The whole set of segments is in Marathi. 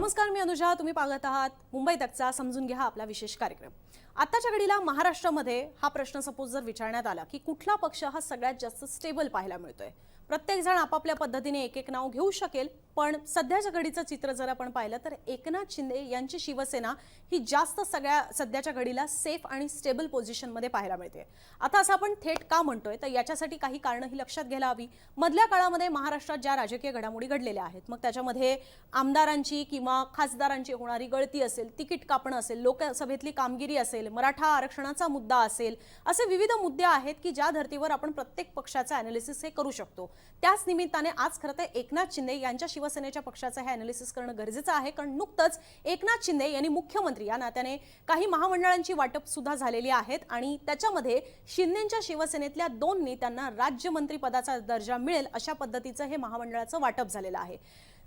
नमस्कार, मी अनुजा. तुम्ही पाहत आहात मुंबई तकचा समजून घ्या आपला विशेष कार्यक्रम. आताच्या घडीला महाराष्ट्रामध्ये हा प्रश्न सपोज जर विचारण्यात आला की कुठला पक्ष हा सगळ्यात जास्त स्टेबल पाहायला मिळतोय, प्रत्येक जण आपापल्या पद्धतीने एक एक नाव घेऊ शकेल. पण सध्याच्या घडीचं चित्र जर आपण पाहिलं तर एकनाथ शिंदे यांची शिवसेना ही जास्त सध्याच्या घडीला सेफ आणि स्टेबल पोझिशन मध्ये पाहायला मिळते. आता असं आपण थेट का म्हणतोय तर याच्यासाठी काही कारणं ही लक्षात घ्यायला हवी. मधल्या काळामध्ये महाराष्ट्रात ज्या राजकीय घडामोडी घडलेल्या आहेत, मग त्याच्यामध्ये आमदारांची किंवा खासदारांची होणारी गळती असेल, तिकीट कापणं असेल, लोकसभेतली कामगिरी असेल, मराठा आरक्षणाचा मुद्दा असेल, असे विविध मुद्दे आहेत की ज्या धर्तीवर आपण प्रत्येक पक्षाचं अॅनालिसिस हे करू शकतो. त्याच निमित्ताने आज खरं तर एकनाथ शिंदे यांच्या शिवसेनेच्या पक्षाचं हे अॅनालिसिस करणं गरजेचं आहे. कारण नुकतंच एकनाथ शिंदे यांनी मुख्यमंत्री या नात्याने काही महामंडळांची वाटप सुद्धा झालेली आहेत आणि त्याच्यामध्ये शिंदेच्या शिवसेनेतल्या 2 नेत्यांना राज्यमंत्री पदाचा दर्जा मिळेल अशा पद्धतीचं हे महामंडळाचं वाटप झालेलं आहे.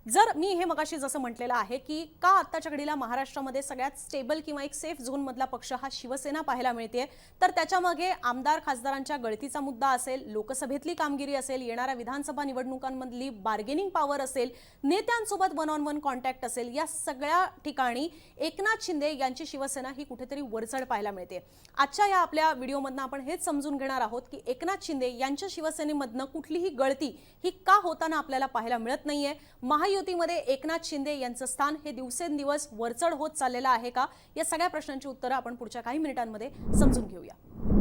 जर मी हे मगाशी जसं म्हटलेलं आहे की का आत्ताच्या घडीला महाराष्ट्रामध्ये सगळ्यात स्टेबल किंवा एक सेफ झोन मधला पक्ष हा शिवसेना पाहायला मिळते, तर त्याच्यामागे आमदार खासदारांच्या गळतीचा मुद्दा असेल, लोकसभेतली कामगिरी असेल, येणाऱ्या विधानसभा निवडणुकांमधली बार्गेनिंग पॉवर असेल, नेत्यांसोबत 1-on-1 कॉन्टॅक्ट असेल, या सगळ्या ठिकाणी एकनाथ शिंदे यांची शिवसेना ही कुठेतरी वरचढ पाहायला मिळते. आजच्या या आपल्या व्हिडिओमधनं आपण हेच समजून घेणार आहोत की एकनाथ शिंदे यांच्या शिवसेनेमधनं कुठलीही गळती ही का होताना आपल्याला पाहायला मिळत नाहीये. महायुतीमध्ये एकनाथ शिंदे यांचं स्थान हे दिवसेंदिवस वरचढ होत चाललेलं आहे का, या सगळ्या प्रश्नांची उत्तरं आपण पुढच्या काही मिनिटांमध्ये समजून घेऊया.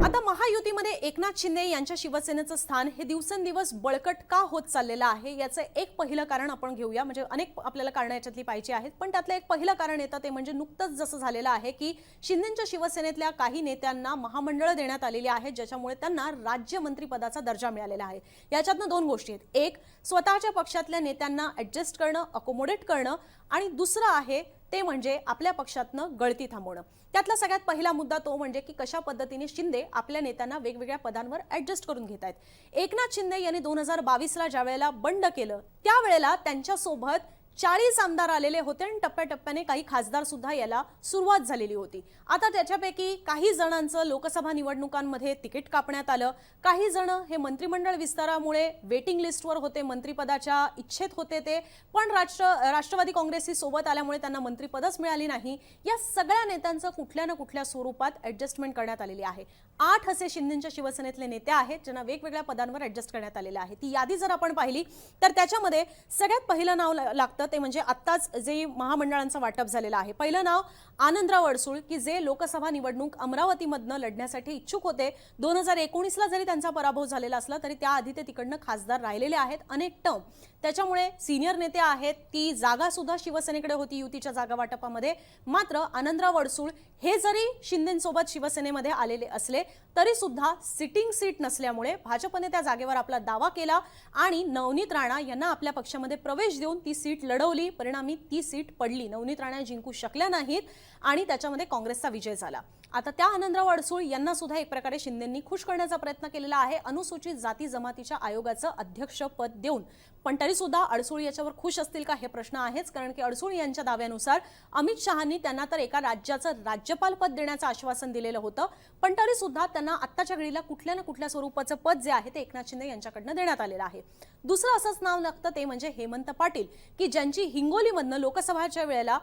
आता महायुतीमध्ये एकनाथ शिंदे यांच्या शिवसेनेचं स्थान हे दिवसेंदिवस बळकट का होत चाललेलं आहे याचं एक पहिलं कारण आपण घेऊया. म्हणजे अनेक आपल्याला कारणं याच्यातली पाहिजे आहेत, पण त्यातलं एक पहिलं कारण येतं ते म्हणजे नुकतंच जसं झालेलं आहे की शिंदेच्या शिवसेनेतल्या काही नेत्यांना महामंडळ देण्यात आलेली आहेत, ज्याच्यामुळे त्यांना राज्यमंत्री पदाचा दर्जा मिळालेला आहे. याच्यातनं 2 गोष्टी आहेत. एक, स्वतःच्या पक्षातल्या नेत्यांना ऍडजस्ट करणं, अकोमोडेट करणं, आणि दुसरं आहे ते म्हणजे आपल्या पक्षातनं गळती थांबवणं. त्यातला सगळ्यात पहिला मुद्दा तो म्हणजे की कशा पद्धतीने शिंदे आपल्या नेत्यांना वेगवेगळ्या पदांवर ऍडजस्ट करून घेत आहेत. एकनाथ शिंदे यांनी 2022ला ज्या वेळेला बंड केलं त्यावेळेला त्यांच्यासोबत 40 आमदार आलेले होते आणि टप्प्याटप्प्याने काही खासदार सुद्धा याला सुरुवात झालेली होती. आता त्याच्यापैकी काही जणांचं लोकसभा निवडणुकांमध्ये तिकीट कापण्यात आलं, काही जण हे मंत्रिमंडळ विस्तारामुळे वेटिंग लिस्टवर होते, मंत्रिपदाच्या इच्छेत होते ते, पण राष्ट्रवादी काँग्रेसशी सोबत आल्यामुळे त्यांना मंत्रिपदच मिळाली नाही. या सगळ्या नेत्यांचं कुठल्या ना कुठल्या स्वरूपात ऍडजस्टमेंट करण्यात आलेली आहे. 8 असे शिंदेच्या शिवसेनेतले नेते आहेत ज्यांना वेगवेगळ्या पदांवर ऍडजस्ट करण्यात आलेलं आहे. ती यादी जर आपण पाहिली तर त्याच्यामध्ये सगळ्यात पहिलं नाव लागतं ते म्हणजे आत्ताच जे महामंडळांचं वाटप झालेलं आहे. पहिलं नाव आनंदराव अडसूळ, की जे लोकसभा निवडणूक अमरावतीमधनं लढण्यासाठी इच्छुक होते. 2019ला जरी त्यांचा पराभव झालेला असला तरी त्याआधी ते तिकडनं खासदार राहिलेले आहेत अनेक टर्म. त्याच्यामुळे सिनियर नेते आहेत. ती जागा सुद्धा शिवसेनेकडे होती युतीच्या जागा वाटपामध्ये. मात्र आनंदराव अडसूळ हे जरी शिंदेसोबत शिवसेनेमध्ये आलेले असले तरी सुद्धा सिटिंग सीट नसल्यामुळे भाजपने त्या जागेवर आपला दावा केला आणि नवनीत राणा यांना आपल्या पक्षामध्ये प्रवेश देऊन ती सीट लढवली. परिणामी ती सीट पडली. नवनीत राणा जिंकू शकल्या नाहीत आणि त्याच्यामध्ये काँग्रेसचा विजय झाला. आता त्या आनंदराव अडसूळ यांना सुद्धा एक प्रकारे शिंदेंनी खुश करण्याचा प्रयत्न केलेला आहे अनुसूचित जाती जमातीच्या आयोगाचं अध्यक्षपद देऊन. पण तरी सुद्धा अडसूळ याच्यावर खुश असतील का हे प्रश्न आहेच. कारण की अडसूळ यांच्या दाव्यानुसार अमित शहांनी त्यांना तर एका राज्याचं राज्यपाल पद देण्याचं आश्वासन दिलेलं होतं, पण तरी सुद्धा त्यांना आत्ताच्या घडीला कुठल्या ना कुठल्या स्वरूपाचं पद जे आहे ते एकनाथ शिंदे यांच्याकडनं देण्यात आलेलं आहे. दुसरं असंच नाव लागतं ते म्हणजे हेमंत पाटील, की ज्यांची हिंगोलीमधनं लोकसभाच्या वेळेला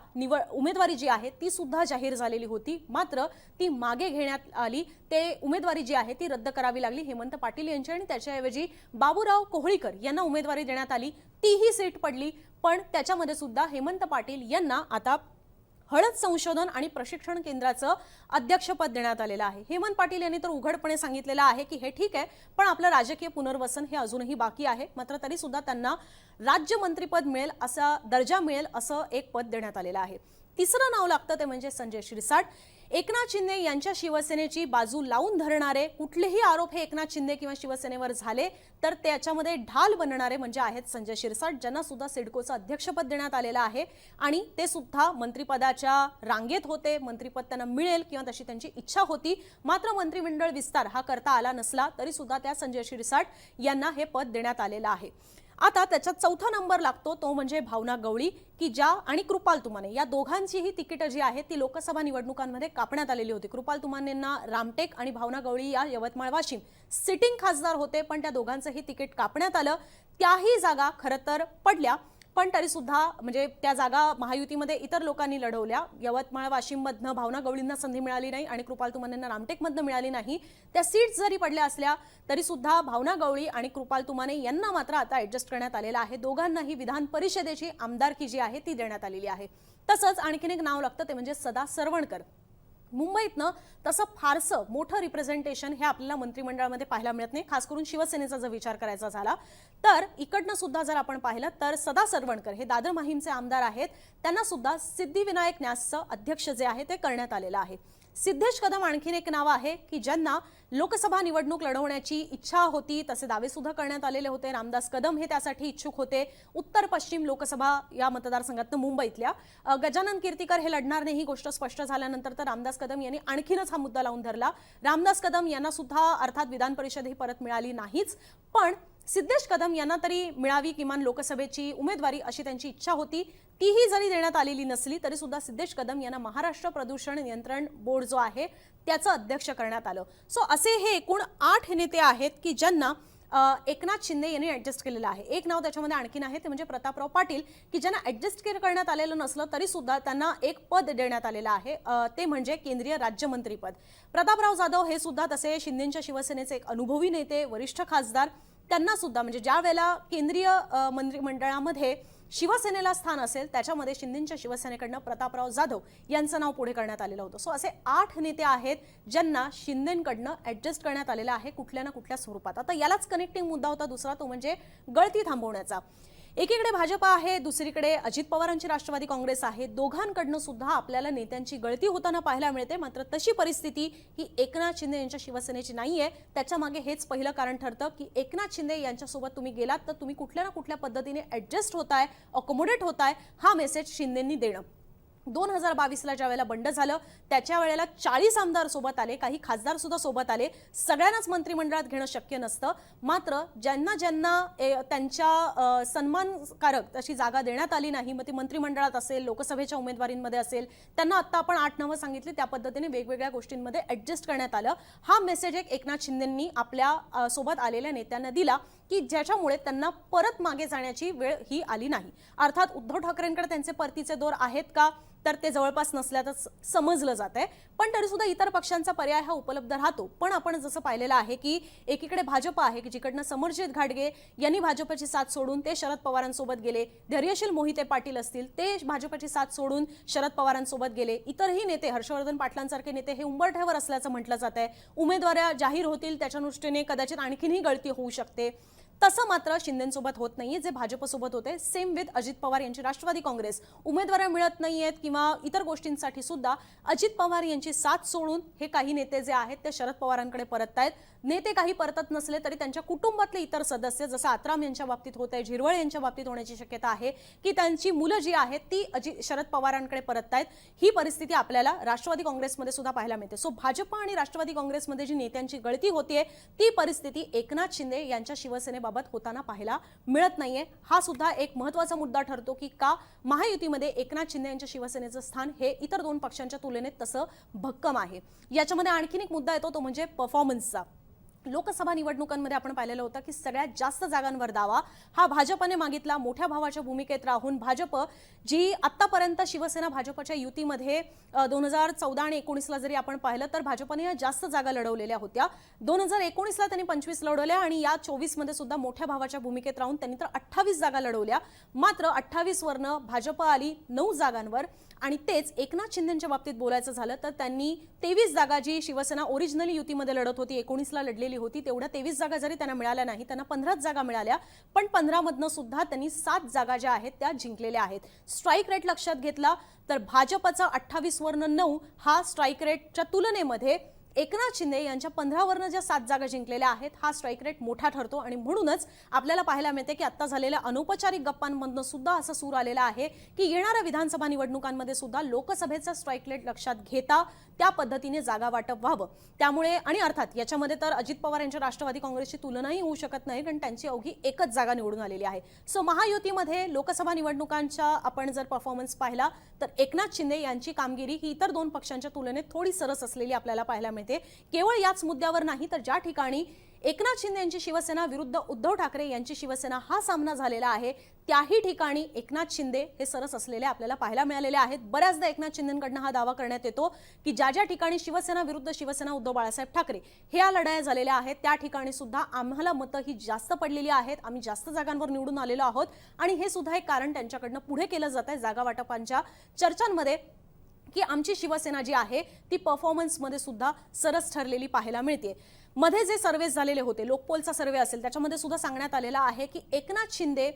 उमेदवारी जी आहे ती सुद्धा जाहीर झालेली होती, मात्र ती मागे घेण्यात आली. ते उमेदवारी जी आहे ती रद्द करावी लागली हेमंत पाटील यांची आणि त्याच्याऐवजी बाबूराव कोहळीकर यांना उमेदवारी देण्यात आली. तीही सीट पडली. पण त्याच्यामध्ये सुद्धा हेमंत पाटील यांना आता हळद संशोधन आणि प्रशिक्षण केंद्राचं अध्यक्षपद देण्यात आलेलं आहे. हेमंत पाटील यांनी तर उघडपणे सांगितलेलं आहे की हे ठीक आहे, पण आपलं राजकीय पुनर्वसन हे अजूनही बाकी आहे. मात्र तरी सुद्धा त्यांना राज्यमंत्रीपद मिळेल, असा दर्जा मिळेल असं एक पद देण्यात आलेलं आहे. तिसरं नाव लागतं ते म्हणजे संजय शिरसाट. एकनाथ शिंदे यांच्या शिवसेनेची बाजू लावून धरणारे कुठलेही आरोप हे एकनाथ शिंदे किंवा शिवसेनेवर झाले तर त्याच्यामध्ये ढाल बनणारे म्हणजे आहेत संजय शिरसाट, ज्यांना सुद्धा सिडकोचं अध्यक्षपद देण्यात आलेलं आहे आणि ते सुद्धा मंत्रिपदाच्या रांगेत होते. मंत्रिपद त्यांना मिळेल किंवा तशी त्यांची इच्छा होती. मात्र मंत्रिमंडळ विस्तार हा करता आला नसला तरी सुद्धा त्या संजय शिरसाट यांना हे पद देण्यात आलेलं आहे. आता त्याच्यात चौथा नंबर लागतो तो म्हणजे भावना गवळी, की ज्या आणि कृपाल तुमाने या दोघांचीही तिकीट जी आहेत ती लोकसभा निवडणुकांमध्ये कापण्यात आलेली होती. कृपाल तुमानेंना रामटेक आणि भावना गवळी या यवतमाळ वाशिम सिटिंग खासदार होते, पण त्या दोघांचंही तिकीट कापण्यात आलं. त्याही जागा खरं तर पडल्या. पण तरी सुद्धा म्हणजे त्या जागा महायुतीमध्ये इतर लोकांनी लढवल्या. यवतमाळ वाशिममधनं भावना गवळींना संधी मिळाली नाही आणि कृपाल तुमानेंना रामटेकमधनं मिळाली नाही. त्या सीट्स जरी पडल्या असल्या तरी सुद्धा भावना गवळी आणि कृपाल तुमाने यांना मात्र आता ऍडजस्ट करण्यात आलेलं आहे. दोघांनाही विधान परिषदेची आमदारकी जी आहे ती देण्यात आलेली आहे. तसंच आणखीन एक नाव लागतं ते म्हणजे सदा सरवणकर. मुंबईतनं तसं फारसं मोठं रिप्रेझेंटेशन हे आपल्याला मंत्रिमंडळामध्ये पाहायला मिळत नाही. खास करून शिवसेनेचा जर विचार करायचा झाला तर इकडनं सुद्धा जर आपण पाहिलं तर सदा सरवणकर हे दादर माहीमचे आमदार आहेत. त्यांना सुद्धा सिद्धिविनायक न्यासचं अध्यक्ष जे आहे ते करण्यात आलेलं आहे. सिद्धेश कदम आणखीन एक नाव आहे की ज्यांना लोकसभा निवडणूक लढवण्याची इच्छा होती. तसे दावे सुद्धा करण्यात आलेले होते. रामदास कदम हे त्यासाठी इच्छुक होते. उत्तर पश्चिम लोकसभा या मतदारसंघातनं मुंबईतल्या गजानन कीर्तिकर हे लढणार नाही ही गोष्ट स्पष्ट झाल्यानंतर तर रामदास कदम यांनी आणखीनच हा मुद्दा लावून धरला. रामदास कदम यांना सुद्धा अर्थात विधान परिषद ही परत मिळाली नाहीच, पण सिद्धेश कदम यांना तरी मिळावी किमान लोकसभेची उमेदवारी अशी त्यांची इच्छा होती. तीही जरी देण्यात आलेली नसली तरी सुद्धा सिद्धेश कदम यांना महाराष्ट्र प्रदूषण नियंत्रण बोर्ड जो आहे त्याचं अध्यक्ष करण्यात आलं. सो असे हे एकूण 8 नेते आहेत की ज्यांना एकनाथ शिंदे यांनी ऍडजस्ट केलेलं आहे. एक नाव त्याच्यामध्ये आणखीन आहे ते म्हणजे प्रतापराव पाटील की ज्यांना ऍडजस्ट करण्यात आलेलं नसलं तरी सुद्धा त्यांना एक पद देण्यात आलेलं आहे, ते म्हणजे केंद्रीय राज्यमंत्रीपद. प्रतापराव जाधव हे सुद्धा तसे शिंदेच्या शिवसेनेचे एक अनुभवी नेते, वरिष्ठ खासदार. त्यांना सुद्धा म्हणजे ज्या वेळेला केंद्रीय मंत्रिमंडळामध्ये शिवसेनेला स्थान असेल त्याच्यामध्ये शिंदेच्या शिवसेनेकडनं प्रतापराव जाधव यांचं नाव पुढे करण्यात आलेलं होतं. सो असे 8 नेते आहेत ज्यांना शिंदेकडनं ऍडजस्ट करण्यात आलेलं आहे कुठल्या ना कुठल्या स्वरूपात. आता यालाच कनेक्टिंग मुद्दा होता दुसरा, तो म्हणजे गळती थांबवण्याचा. एकीकडे भाजपा आहे, दुसरीकडे अजित पवारांची राष्ट्रवादी काँग्रेस आहे. दोघांकडनं सुद्धा आपल्याला नेत्यांची गळती होताना पाहायला मिळते. मात्र तशी परिस्थिती ही एकनाथ शिंदे यांच्या शिवसेनेची नाहीये. त्याच्या मागे हेच पहिलं कारण ठरतं की एकनाथ शिंदे यांच्यासोबत तुम्ही गेलात तर तुम्ही कुठल्या ना कुठल्या पद्धतीने ऍडजस्ट होताय, अकोमोडेट होताय, हा मेसेज शिंदेंनी देणं. 2022ला ज्या वेळेला बंड झालं त्याच्या वेळेला 40 आमदार सोबत आले, काही खासदार सुद्धा सोबत आले. सगळ्यांनाच मंत्रिमंडळात घेणं शक्य नसतं. मात्र ज्यांना ज्यांना त्यांच्या सन्मानकारक अशी जागा देण्यात आली नाही, मग ती मंत्रिमंडळात असेल, लोकसभेच्या उमेदवारींमध्ये असेल, त्यांना आता आपण 8 नावं सांगितली त्या पद्धतीने वेगवेगळ्या गोष्टींमध्ये ऍडजस्ट करण्यात आलं. हा मेसेज एक एकनाथ शिंदेंनी आपल्या सोबत आलेल्या नेत्यांना दिला की ज्याच्यामुळे त्यांना परत मागे जाण्याची वेळ ही आली नाही. अर्थात उद्धव ठाकरेंकडे त्यांचे परतीचे दोर आहेत का तर ते जवळपास नसल्यातच समजलं जात आहे. पण तरी सुद्धा इतर पक्षांचा पर्याय हा उपलब्ध राहतो. पण आपण जसं पाहिलेलं आहे की एकीकडे भाजप आहे की जिकडनं समरजित घाटगे यांनी भाजपची साथ सोडून ते शरद पवारांसोबत गेले. धैर्यशील मोहिते पाटील असतील ते भाजपची साथ सोडून शरद पवारांसोबत गेले. इतरही नेते हर्षवर्धन पाटलांसारखे नेते हे उंबरठ्यावर असल्याचं म्हटलं जात आहे. उमेदवाऱ्या जाहीर होतील त्याच्या दृष्टीने कदाचित आणखीनही गळती होऊ शकते. तसं मात्र शिंदेसोबत होत नाहीये जे भाजपसोबत होते. सेम विथ अजित पवार यांची राष्ट्रवादी काँग्रेस. उमेदवार मिळत नाहीयेत किंवा इतर गोष्टींसाठी सुद्धा अजित पवार यांची साथ सोडून हे काही नेते जे आहेत ते शरद पवारांकडे परततायत. नेते काही परतत नसले तरी त्यांच्या कुटुंबातले इतर सदस्य जसं आत्राम यांच्या बाबतीत होत आहे, झिरवळ यांच्या बाबतीत होण्याची शक्यता आहे की त्यांची मुलं जी आहेत ती शरद पवारांकडे परततायत. ही परिस्थिती आपल्याला राष्ट्रवादी काँग्रेसमध्ये सुद्धा पाहायला मिळते. सो भाजप आणि राष्ट्रवादी काँग्रेसमध्ये जी नेत्यांची गळती होतीये ती परिस्थिती एकनाथ शिंदे यांच्या शिवसेनेबाबत होताना पाहायला मिळत नाहीये. हा सुद्धा एक महत्त्वाचा मुद्दा ठरतो की का महायुतीमध्ये एकनाथ शिंदे यांच्या शिवसेनेचं स्थान हे इतर 2 पक्षांच्या तुलनेत तसं भक्कम आहे. याच्यामध्ये आणखीन एक मुद्दा येतो तो म्हणजे परफॉर्मन्सचा. लोकसभा निवडणुकांमध्ये आपण पाहिलेलं होतं की सगळ्यात जास्त जागांवर दावा हा भाजपने मागितला. मोठ्या भावाच्या भूमिकेत राहून भाजप जी आतापर्यंत शिवसेना भाजपच्या युतीमध्ये 2014 आणि 19ला जरी आपण पाहिलं तर भाजपने जास्त जागा लढवलेल्या होत्या. 2019ला त्यांनी 25 लढवल्या आणि या 24 मध्ये सुद्धा मोठ्या भावाच्या भूमिकेत राहून त्यांनी तर 28 जागा लढवल्या. मात्र 28 वरनं भाजप आली 9 जागांवर आणि तेच एकनाथ शिंदेच्या बाबतीत बोलायचं झालं तर त्यांनी 23 जागा जी शिवसेना ओरिजिनली युतीमध्ये लढत होती 19ला लढलेली होती तेवढ्या 23 जागा जरी त्यांना मिळाल्या नाही, त्यांना 15 जागा मिळाल्या. पण 15 मधनं सुद्धा त्यांनी 7 जागा ज्या आहेत त्या जिंकलेल्या आहेत. स्ट्राईक रेट लक्षात घेतला तर भाजपचा 28 वरनं 9 हा स्ट्राईक रेटच्या तुलनेमध्ये एकनाथ शिंदे यांच्या 15 वरनं ज्या 7 जागा जिंकलेल्या आहेत हा स्ट्राईक रेट मोठा ठरतो. आणि म्हणूनच आपल्याला पाहायला मिळते की आता झालेल्या अनौपचारिक गप्पांमधनं सुद्धा असा सूर आलेला आहे की येणाऱ्या विधानसभा निवडणुकांमध्ये सुद्धा लोकसभेचा स्ट्राईक रेट लक्षात घेता त्या पद्धतीने जागा वाटप व्हावं. त्यामुळे आणि अर्थात याच्यामध्ये तर अजित पवार यांच्या राष्ट्रवादी काँग्रेसची तुलनाही होऊ शकत नाही कारण त्यांची अवघी एकच जागा निवडून आलेली आहे. सो महायुतीमध्ये लोकसभा निवडणुकांच्या आपण जर परफॉर्मन्स पाहिला तर एकनाथ शिंदे यांची कामगिरी ही इतर 2 पक्षांच्या तुलनेत थोडी सरस असलेली आपल्याला पाहायला मिळते. केवळ याच मुद्द्यावर नाही तर ज्या ठिकाणी एकनाथ शिंदे यांची शिवसेना विरुद्ध उद्धव ठाकरे यांची शिवसेना हा सामना झालेला आहे। त्याही ठिकाणी एकनाथ शिंदे हे सरस असलेले आपल्याला पाहायला मिळालेले आहेत। बऱ्याचदा एकनाथ शिंदेंकडून हा दावा करण्यात येतो की ज्या ठिकाणी शिवसेना विरुद्ध शिवसेना उद्धव बाळासाहेब ठाकरे ह्या लढाया झालेल्या आहेत त्या ठिकाणी सुद्धा आम्हाला मतं ही जास्त पडलेली आहेत, आम्ही जास्त जागांवर निवडून आलेलो आहोत आणि हे सुद्धा एक कारण त्यांच्याकडून पुढे केलं जात आहे जागा वाटपांच्या चर्चांमध्ये की आमची शिवसेना जी आहे ती परफॉर्मन्स मध्ये सुद्धा सरस ठरलेली पाहायला मिळते। मध्ये जे सर्वे झालेले होते, लोकपोलचा सर्वे असेल त्याच्यामध्ये सुद्धा सांगण्यात आलेला आहे की एकनाथ शिंदे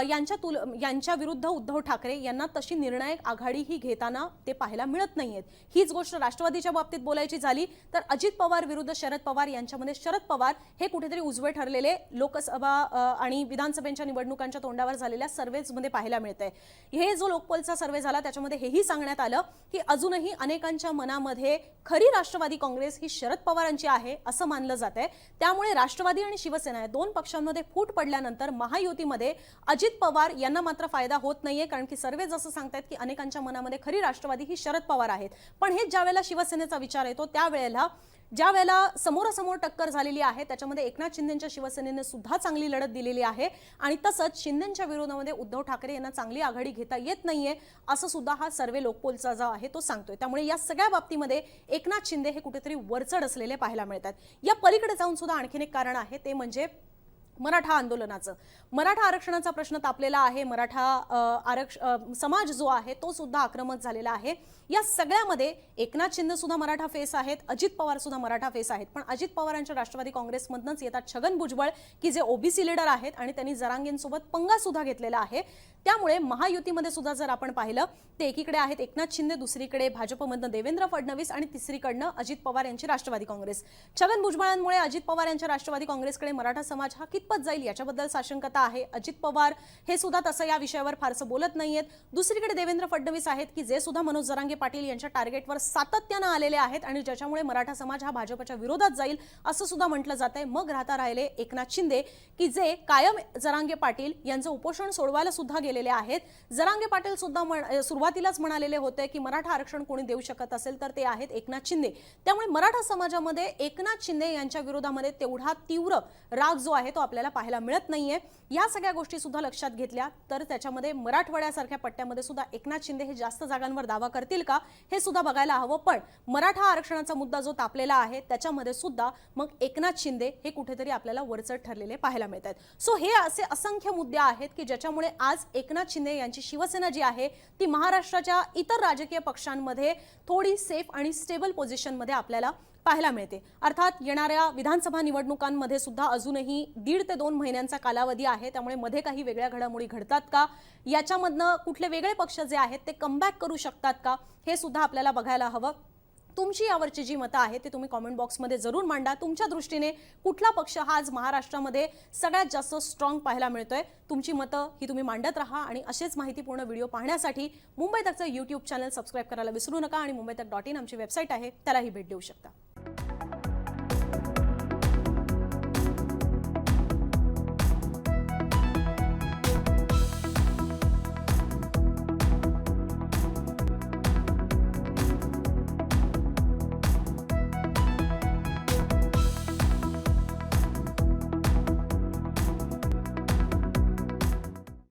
यांच्या विरुद्ध उद्धव ठाकरे यांना तशी निर्णायक आघाडी ही घेताना ते पाहायला मिळत नाहीयेत। हीच गोष्ट राष्ट्रवादीच्या बाबतीत बोलायची झाली तर अजित पवार विरुद्ध शरद पवार यांच्यामध्ये शरद पवार हे कुठेतरी उजवे ठरलेले लोकसभा आणि विधानसभेच्या निवडणुकांच्या तोंडावर झालेल्या सर्वेजमध्ये पाहायला मिळतंय। हे जो लोकपोलचा सर्वे झाला त्याच्यामध्ये हेही सांगण्यात आलं की अजूनही अनेकांच्या मनामध्ये खरी राष्ट्रवादी काँग्रेस ही शरद पवारांची आहे असं मानलं जात आहे। त्यामुळे राष्ट्रवादी आणि शिवसेना या दोन पक्षांमध्ये फूट पडल्यानंतर महायुतीमध्ये अजित पवार यांना मात्र फायदा होत नाहीये, कारण की सर्वे जसं सांगतात की अनेकांच्या मनामध्ये खरी राष्ट्रवादी ही शरद पवार आहेत। पण हे ज्यावेळेला शिवसेनेचा विचार येतो त्यावेळेला ज्यावेळेला समोरासमोर टक्कर झालेली आहे त्याच्यामध्ये एकनाथ शिंदेंच्या शिवसेनेने सुद्धा चांगली लढत दिलेली आहे आणि तसंच शिंदेंच्या विरोधामध्ये उद्धव ठाकरे यांना चांगली आघाडी घेता येत नाहीये असं सुद्धा हा सर्वे लोकपोलचा जो आहे तो सांगतोय। त्यामुळे या सगळ्या बाबतीमध्ये एकनाथ शिंदे हे कुठेतरी वरचढ असलेले पाहायला मिळतात। या पलीकडे जाऊन सुद्धा आणखीन एक कारण आहे ते म्हणजे मराठा आंदोलनाचं। मराठा आरक्षणाचा प्रश्न तापलेला आहे, मराठा समाज जो आहे तो सुद्धा आक्रमक झालेला आहे। या सगळ्यामध्ये एकनाथ शिंदे सुद्धा मराठा फेस आहेत, अजित पवार सुद्धा मराठा फेस आहेत, पण अजित पवारांच्या राष्ट्रवादी काँग्रेसमधूनच येतात छगन भुजबळ की जे ओबीसी लीडर आहेत आणि त्यांनी जरांगेंसोबत पंगा सुद्धा घेतलेला आहे। त्यामुळे महायुतीमध्ये सुद्धा जर आपण पाहिलं ते एकीकडे आहेत एकनाथ शिंदे, दुसरीकडे भाजपमधून देवेंद्र फडणवीस आणि तिसरीकडनं अजित पवार यांची राष्ट्रवादी काँग्रेस। छगन भुजबळांमुळे अजित पवार यांच्या राष्ट्रवादी काँग्रेसकडे मराठा समाज हा कितपत जाईल याच्याबद्दल साशंकता आहे। अजित पवार हे सुद्धा तसं या विषयावर फारसं बोलत नाहीयेत। दुसरीकडे देवेंद्र फडणवीस आहेत की जे सुद्धा मनोज जरांगे पाटील यांच्या टार्गेटवर सातत्याने आलेले आहेत आणि ज्याच्यामुळे मराठा समाज हा भाजपच्या विरोधात जाईल असं सुद्धा म्हटलं जातंय। मग राहता राहिले एकनाथ शिंदे की जे कायम जरांगे पाटील यांचं उपोषण सोडवायला सुद्धा गेलेले आहेत। जरांगे पाटील सुद्धा सुरुवातीलाच म्हणालेले होते की मराठा आरक्षण कोणी देऊ शकत असेल तर ते आहेत एकनाथ शिंदे। त्यामुळे मराठा समाजामध्ये एकनाथ शिंदे यांच्या विरोधामध्ये तेवढा तीव्र राग जो आहे तो आपल्याला पाहायला मिळत नाहीये। या सगळ्या गोष्टी सुद्धा लक्षात घेतल्या तर त्याच्यामध्ये मराठवाड्यासारख्या पट्ट्यामध्ये सुद्धा एकनाथ शिंदे हे जास्त जागांवर दावा करतील का हे सुद्धा बघायला हवं। पण मराठा आरक्षणाचा मुद्दा जो तापलेला आहे त्याच्यामध्ये सुद्धा मग एकनाथ शिंदे हे कुठेतरी आपल्याला वरचढ ठरलेले पाहायला मिळतात। सो हे असे असंख्य मुद्दे आहेत की ज्याच्यामुळे आज एकनाथ शिंदे यांची शिवसेना जी आहे ती महाराष्ट्राच्या इतर राजकीय पक्षांमध्ये थोडी सेफ आणि स्टेबल पोझिशनमध्ये आपल्याला पाहायला मिळते। अर्थात येणाऱ्या विधानसभा निवडणुकांमध्ये सुद्धा अजूनही 1.5 ते 2 महिन्यांचा कालावधी आहे, त्यामुळे मध्ये काही वेगळ्या घडामोडी घडतात का, याच्यामधनं कुठले वेगळे पक्ष जे आहेत ते कमबॅक करू शकतात का हे सुद्धा आपल्याला बघायला हवं। तुमची यावरची जी मतं आहे ते तुम्ही कमेंट बॉक्समध्ये जरूर मांडा। तुमच्या दृष्टीने कुठला पक्ष हा आज महाराष्ट्रामध्ये सगळ्यात जास्त स्ट्रॉंग पाहायला मिळतोय, तुमची मतं ही तुम्ही मांडत राहा आणि असेच माहितीपूर्ण व्हिडिओ पाहण्यासाठी मुंबई तकचं YouTube चॅनल सबस्क्राइब करायला विसरू नका आणि मुंबईतक.in आमची वेबसाईट आहे त्यालाही भेट देऊ शकता।